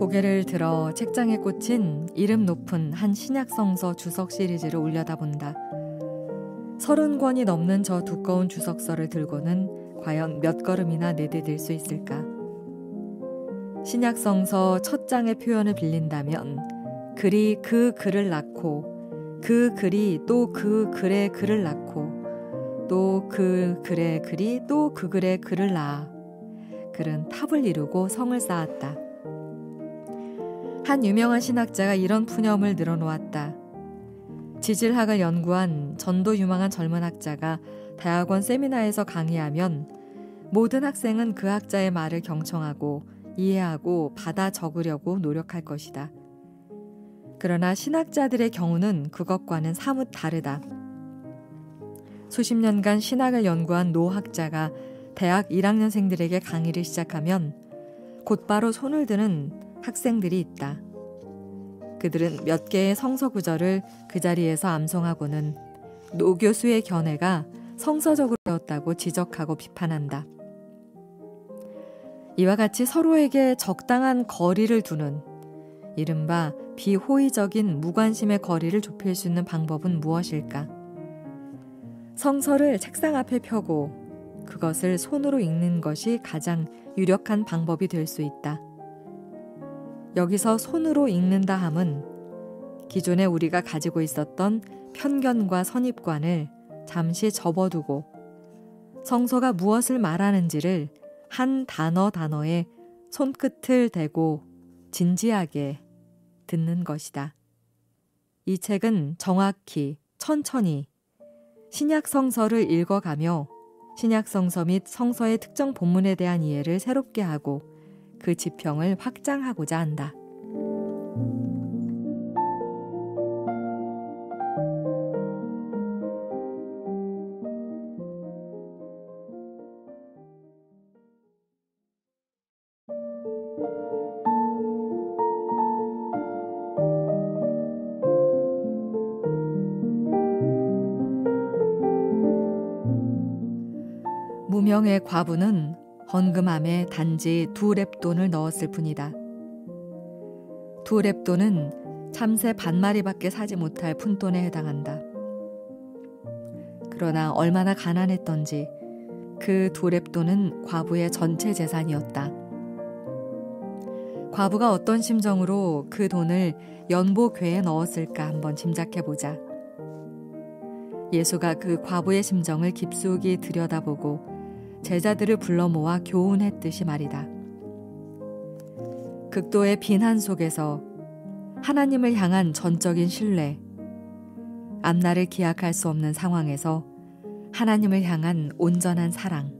고개를 들어 책장에 꽂힌 이름 높은 한 신약성서 주석 시리즈를 올려다본다. 30권이 넘는 저 두꺼운 주석서를 들고는 과연 몇 걸음이나 내디딜 수 있을까? 신약성서 첫 장의 표현을 빌린다면 글이 그 글을 낳고 그 글이 또 그 글의 글을 낳고 또 그 글의 글이 또 그 글의 글을 낳아 글은 탑을 이루고 성을 쌓았다. 한 유명한 신학자가 이런 푸념을 늘어놓았다. 지질학을 연구한 전도 유망한 젊은 학자가 대학원 세미나에서 강의하면 모든 학생은 그 학자의 말을 경청하고 이해하고 받아 적으려고 노력할 것이다. 그러나 신학자들의 경우는 그것과는 사뭇 다르다. 수십 년간 신학을 연구한 노 학자가 대학 1학년생들에게 강의를 시작하면 곧바로 손을 드는 학생들이 있다. 그들은 몇 개의 성서 구절을 그 자리에서 암송하고는 노 교수의 견해가 성서적으로 되었다고 지적하고 비판한다. 이와 같이 서로에게 적당한 거리를 두는 이른바 비호의적인 무관심의 거리를 좁힐 수 있는 방법은 무엇일까? 성서를 책상 앞에 펴고 그것을 손으로 읽는 것이 가장 유력한 방법이 될 수 있다. 여기서 손으로 읽는다 함은 기존에 우리가 가지고 있었던 편견과 선입관을 잠시 접어두고 성서가 무엇을 말하는지를 한 단어에 손끝을 대고 진지하게 듣는 것이다. 이 책은 정확히 천천히 신약 성서를 읽어가며 신약 성서 및 성서의 특정 본문에 대한 이해를 새롭게 하고 그 지평을 확장하고자 한다. 무명의 과부는 헌금함에 단지 2렙돈을 넣었을 뿐이다. 2렙돈은 참새 반마리밖에 사지 못할 푼돈에 해당한다. 그러나 얼마나 가난했던지 그 2렙돈은 과부의 전체 재산이었다. 과부가 어떤 심정으로 그 돈을 연보궤에 넣었을까 한번 짐작해보자. 예수가 그 과부의 심정을 깊숙이 들여다보고 제자들을 불러 모아 교훈했듯이 말이다. 극도의 비난 속에서 하나님을 향한 전적인 신뢰, 앞날을 기약할 수 없는 상황에서 하나님을 향한 온전한 사랑.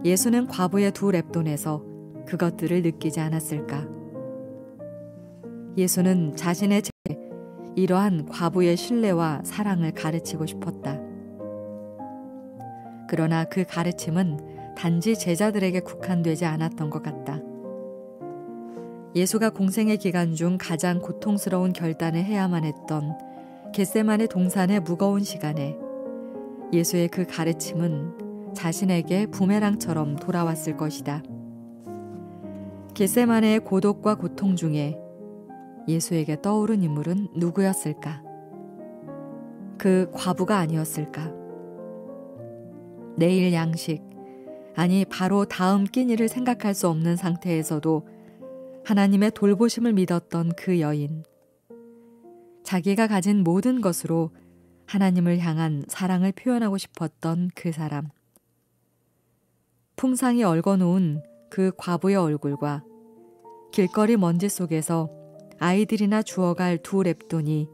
예수는 과부의 2렙돈에서 그것들을 느끼지 않았을까? 예수는 자신의 이러한 과부의 신뢰와 사랑을 가르치고 싶었다. 그러나 그 가르침은 단지 제자들에게 국한되지 않았던 것 같다. 예수가 공생의 기간 중 가장 고통스러운 결단을 해야만 했던 겟세마네 동산의 무거운 시간에 예수의 그 가르침은 자신에게 부메랑처럼 돌아왔을 것이다. 겟세마네의 고독과 고통 중에 예수에게 떠오른 인물은 누구였을까? 그 과부가 아니었을까? 내일 양식, 아니 바로 다음 끼니를 생각할 수 없는 상태에서도 하나님의 돌보심을 믿었던 그 여인. 자기가 가진 모든 것으로 하나님을 향한 사랑을 표현하고 싶었던 그 사람. 풍상이 얽어놓은 그 과부의 얼굴과 길거리 먼지 속에서 아이들이나 주워갈 2렙돈이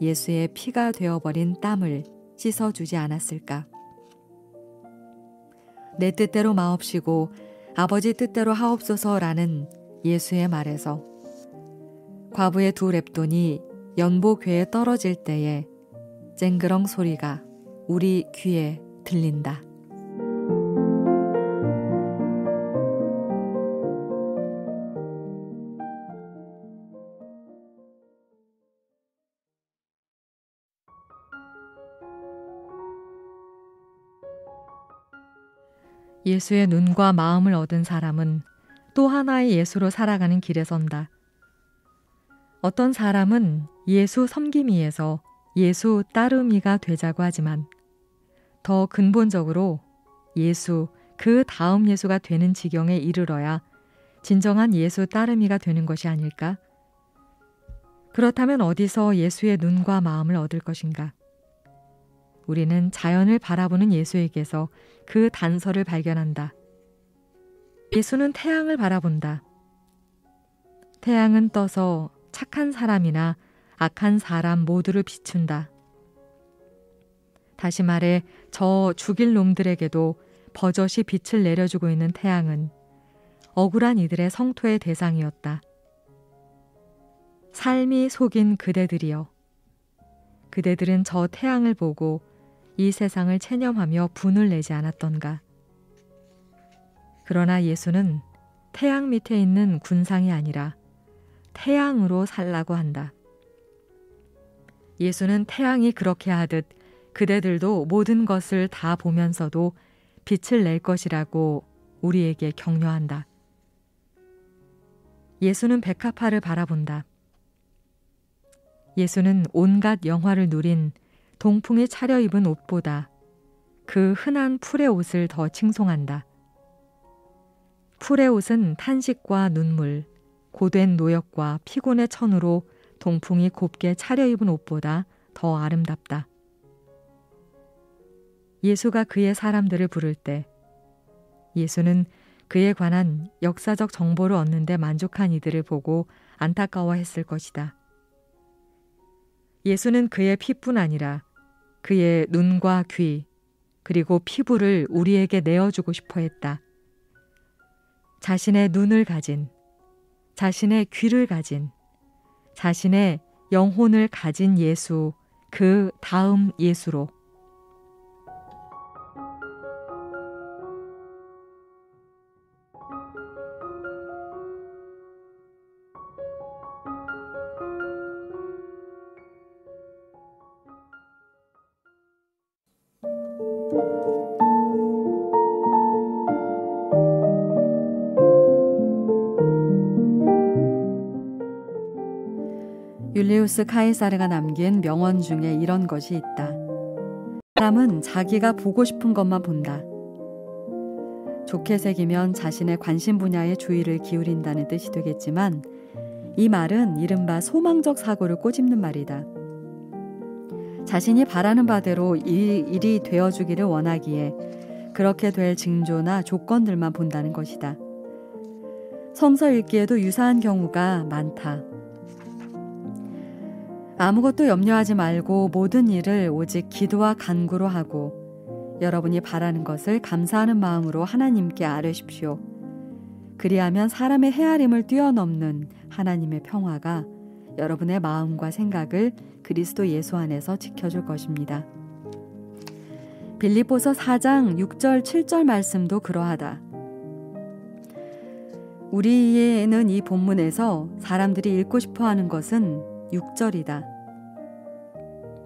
예수의 피가 되어버린 땀을 씻어주지 않았을까? 내 뜻대로 마옵시고 아버지 뜻대로 하옵소서라는 예수의 말에서 과부의 2렙돈이 연보궤에 떨어질 때에 쨍그렁 소리가 우리 귀에 들린다. 예수의 눈과 마음을 얻은 사람은 또 하나의 예수로 살아가는 길에 선다. 어떤 사람은 예수 섬김이에서 예수 따름이가 되자고 하지만 더 근본적으로 예수, 그 다음 예수가 되는 지경에 이르러야 진정한 예수 따름이가 되는 것이 아닐까? 그렇다면 어디서 예수의 눈과 마음을 얻을 것인가? 우리는 자연을 바라보는 예수에게서 그 단서를 발견한다. 예수는 태양을 바라본다. 태양은 떠서 착한 사람이나 악한 사람 모두를 비춘다. 다시 말해 저 죽일 놈들에게도 버젓이 빛을 내려주고 있는 태양은 억울한 이들의 성토의 대상이었다. 삶이 속인 그대들이여. 그대들은 저 태양을 보고 이 세상을 체념하며 분을 내지 않았던가. 그러나 예수는 태양 밑에 있는 군상이 아니라 태양으로 살라고 한다. 예수는 태양이 그렇게 하듯 그대들도 모든 것을 다 보면서도 빛을 낼 것이라고 우리에게 격려한다. 예수는 백합화를 바라본다. 예수는 온갖 영화를 누린 동풍이 차려입은 옷보다 그 흔한 풀의 옷을 더 칭송한다. 풀의 옷은 탄식과 눈물, 고된 노역과 피곤의 천으로 동풍이 곱게 차려입은 옷보다 더 아름답다. 예수가 그의 사람들을 부를 때 예수는 그에 관한 역사적 정보를 얻는 데 만족한 이들을 보고 안타까워했을 것이다. 예수는 그의 피뿐 아니라 그의 눈과 귀 그리고 피부를 우리에게 내어주고 싶어 했다. 자신의 눈을 가진, 자신의 귀를 가진, 자신의 영혼을 가진 예수, 그 다음 예수로. 율리우스 카이사르가 남긴 명언 중에 이런 것이 있다. 사람은 자기가 보고 싶은 것만 본다. 좋게 새기면 자신의 관심 분야에 주의를 기울인다는 뜻이 되겠지만 이 말은 이른바 소망적 사고를 꼬집는 말이다. 자신이 바라는 바대로 일이 되어주기를 원하기에 그렇게 될 징조나 조건들만 본다는 것이다. 성서 읽기에도 유사한 경우가 많다. 아무것도 염려하지 말고 모든 일을 오직 기도와 간구로 하고 여러분이 바라는 것을 감사하는 마음으로 하나님께 아뢰십시오. 그리하면 사람의 헤아림을 뛰어넘는 하나님의 평화가 여러분의 마음과 생각을 그리스도 예수 안에서 지켜줄 것입니다. 빌립보서 4장 6절 7절 말씀도 그러하다. 우리에는 이 본문에서 사람들이 읽고 싶어하는 것은 6절이다.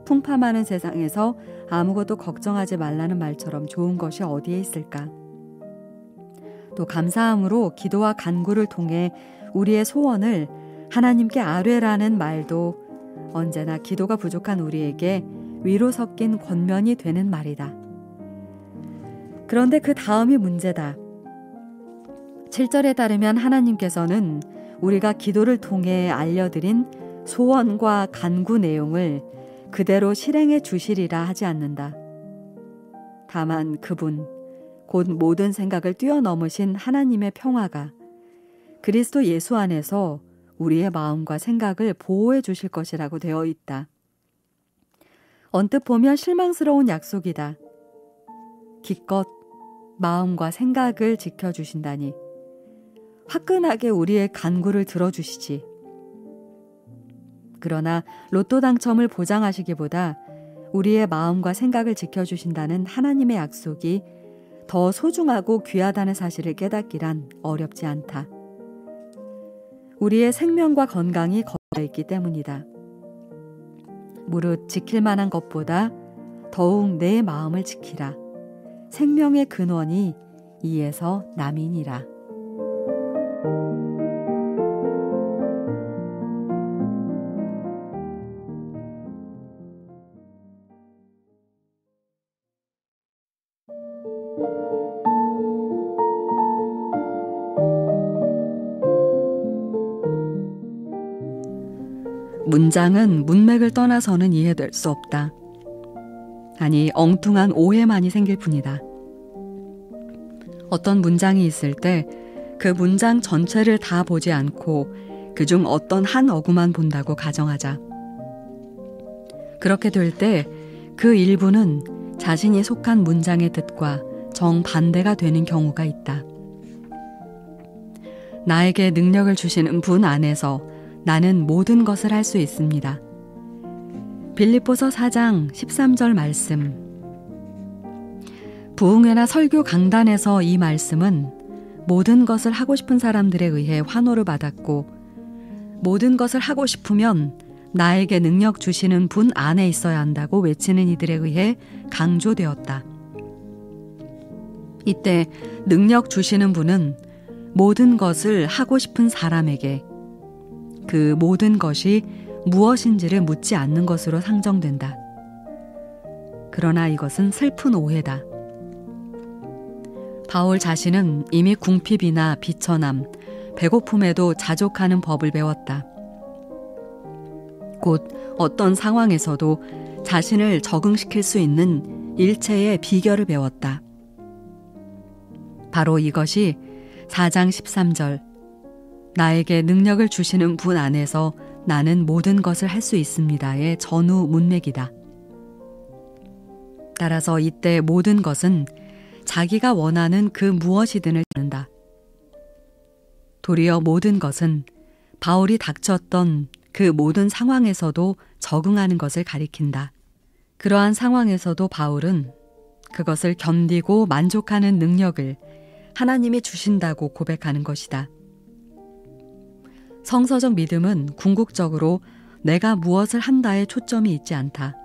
풍파많은 세상에서 아무것도 걱정하지 말라는 말처럼 좋은 것이 어디에 있을까? 또 감사함으로 기도와 간구를 통해 우리의 소원을 하나님께 아뢰라는 말도 언제나 기도가 부족한 우리에게 위로 섞인 권면이 되는 말이다. 그런데 그 다음이 문제다. 7절에 따르면 하나님께서는 우리가 기도를 통해 알려드린 소원과 간구 내용을 그대로 실행해 주시리라 하지 않는다. 다만 그분, 곧 모든 생각을 뛰어넘으신 하나님의 평화가 그리스도 예수 안에서 우리의 마음과 생각을 보호해 주실 것이라고 되어 있다. 언뜻 보면 실망스러운 약속이다. 기껏 마음과 생각을 지켜주신다니 화끈하게 우리의 간구를 들어주시지. 그러나 로또 당첨을 보장하시기보다 우리의 마음과 생각을 지켜주신다는 하나님의 약속이 더 소중하고 귀하다는 사실을 깨닫기란 어렵지 않다. 우리의 생명과 건강이 걸려있기 때문이다. 무릇 지킬 만한 것보다 더욱 내 마음을 지키라. 생명의 근원이 이에서 남이니라. 문장은 문맥을 떠나서는 이해될 수 없다. 아니, 엉뚱한 오해만이 생길 뿐이다. 어떤 문장이 있을 때 그 문장 전체를 다 보지 않고 그중 어떤 한 어구만 본다고 가정하자. 그렇게 될 때 그 일부는 자신이 속한 문장의 뜻과 정반대가 되는 경우가 있다. 나에게 능력을 주시는 분 안에서 나는 모든 것을 할 수 있습니다. 빌립보서 4장 13절 말씀. 부흥회나 설교 강단에서 이 말씀은 모든 것을 하고 싶은 사람들에 의해 환호를 받았고, 모든 것을 하고 싶으면 나에게 능력 주시는 분 안에 있어야 한다고 외치는 이들에 의해 강조되었다. 이때 능력 주시는 분은 모든 것을 하고 싶은 사람에게 그 모든 것이 무엇인지를 묻지 않는 것으로 상정된다. 그러나 이것은 슬픈 오해다. 바울 자신은 이미 궁핍이나 비천함, 배고픔에도 자족하는 법을 배웠다. 곧 어떤 상황에서도 자신을 적응시킬 수 있는 일체의 비결을 배웠다. 바로 이것이 4장 13절 나에게 능력을 주시는 분 안에서 나는 모든 것을 할 수 있습니다의 전후 문맥이다. 따라서 이때 모든 것은 자기가 원하는 그 무엇이든을 뜻한다. 도리어 모든 것은 바울이 닥쳤던 그 모든 상황에서도 적응하는 것을 가리킨다. 그러한 상황에서도 바울은 그것을 견디고 만족하는 능력을 하나님이 주신다고 고백하는 것이다. 성서적 믿음은 궁극적으로 내가 무엇을 한다에 초점이 있지 않다.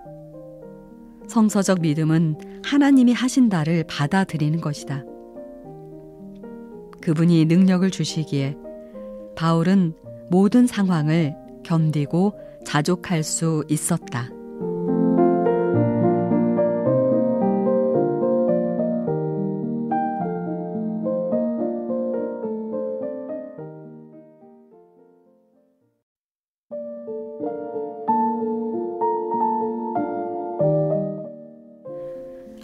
성서적 믿음은 하나님이 하신다를 받아들이는 것이다. 그분이 능력을 주시기에 바울은 모든 상황을 견디고 자족할 수 있었다.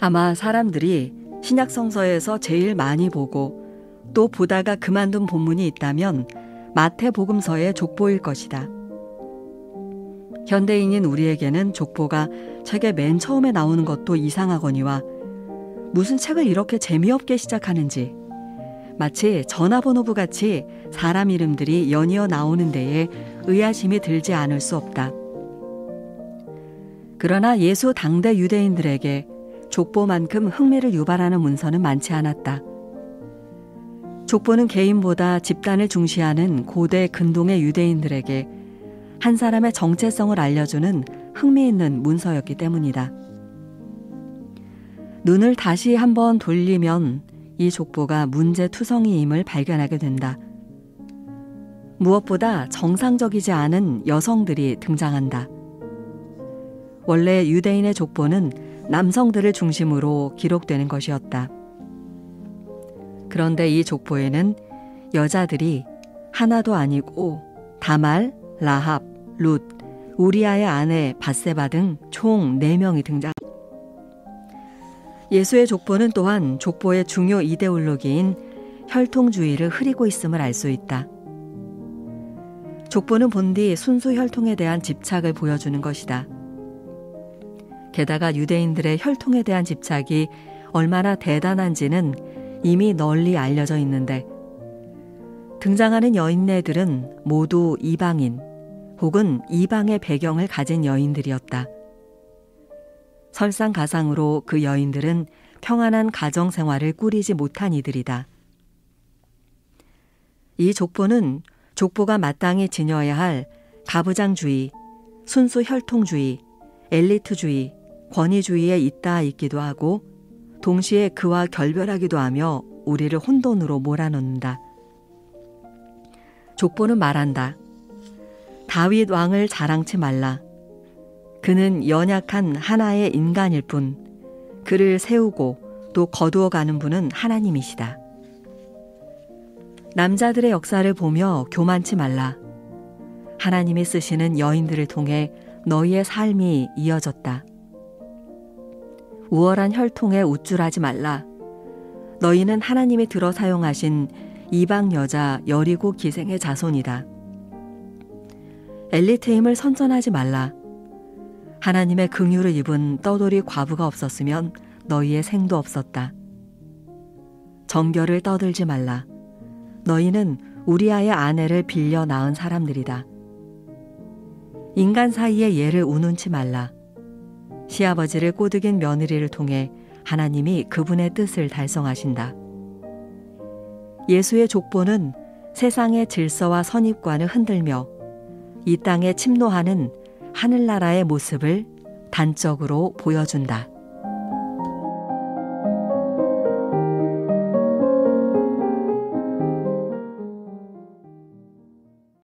아마 사람들이 신약 성서에서 제일 많이 보고 또 보다가 그만둔 본문이 있다면 마태복음서의 족보일 것이다. 현대인인 우리에게는 족보가 책의 맨 처음에 나오는 것도 이상하거니와 무슨 책을 이렇게 재미없게 시작하는지 마치 전화번호부 같이 사람 이름들이 연이어 나오는 데에 의아심이 들지 않을 수 없다. 그러나 예수 당대 유대인들에게 족보만큼 흥미를 유발하는 문서는 많지 않았다. 족보는 개인보다 집단을 중시하는 고대 근동의 유대인들에게 한 사람의 정체성을 알려주는 흥미있는 문서였기 때문이다. 눈을 다시 한번 돌리면 이 족보가 문제투성이임을 발견하게 된다. 무엇보다 정상적이지 않은 여성들이 등장한다. 원래 유대인의 족보는 남성들을 중심으로 기록되는 것이었다. 그런데 이 족보에는 여자들이 하나도 아니고 다말, 라합, 룻, 우리아의 아내 밧세바 등 총 4명이 등장. 예수의 족보는 또한 족보의 중요 이데올로기인 혈통주의를 흐리고 있음을 알 수 있다. 족보는 본디 순수 혈통에 대한 집착을 보여주는 것이다. 게다가 유대인들의 혈통에 대한 집착이 얼마나 대단한지는 이미 널리 알려져 있는데 등장하는 여인네들은 모두 이방인 혹은 이방의 배경을 가진 여인들이었다. 설상가상으로 그 여인들은 평안한 가정생활을 꾸리지 못한 이들이다. 이 족보는 족보가 마땅히 지녀야 할 가부장주의, 순수 혈통주의, 엘리트주의, 권위주의에 있다 있기도 하고 동시에 그와 결별하기도 하며 우리를 혼돈으로 몰아넣는다. 족보는 말한다. 다윗 왕을 자랑치 말라. 그는 연약한 하나의 인간일 뿐 그를 세우고 또 거두어가는 분은 하나님이시다. 남자들의 역사를 보며 교만치 말라. 하나님이 쓰시는 여인들을 통해 너희의 삶이 이어졌다. 우월한 혈통에 우쭐하지 말라. 너희는 하나님이 들어 사용하신 이방 여자 여리고 기생의 자손이다. 엘리트임을 선전하지 말라. 하나님의 긍휼을 입은 떠돌이 과부가 없었으면 너희의 생도 없었다. 정결을 떠들지 말라. 너희는 우리아의 아내를 빌려 낳은 사람들이다. 인간 사이의 예를 우는치 말라. 시아버지를 꼬드긴 며느리를 통해 하나님이 그분의 뜻을 달성하신다. 예수의 족보는 세상의 질서와 선입관을 흔들며 이 땅에 침노하는 하늘나라의 모습을 단적으로 보여준다.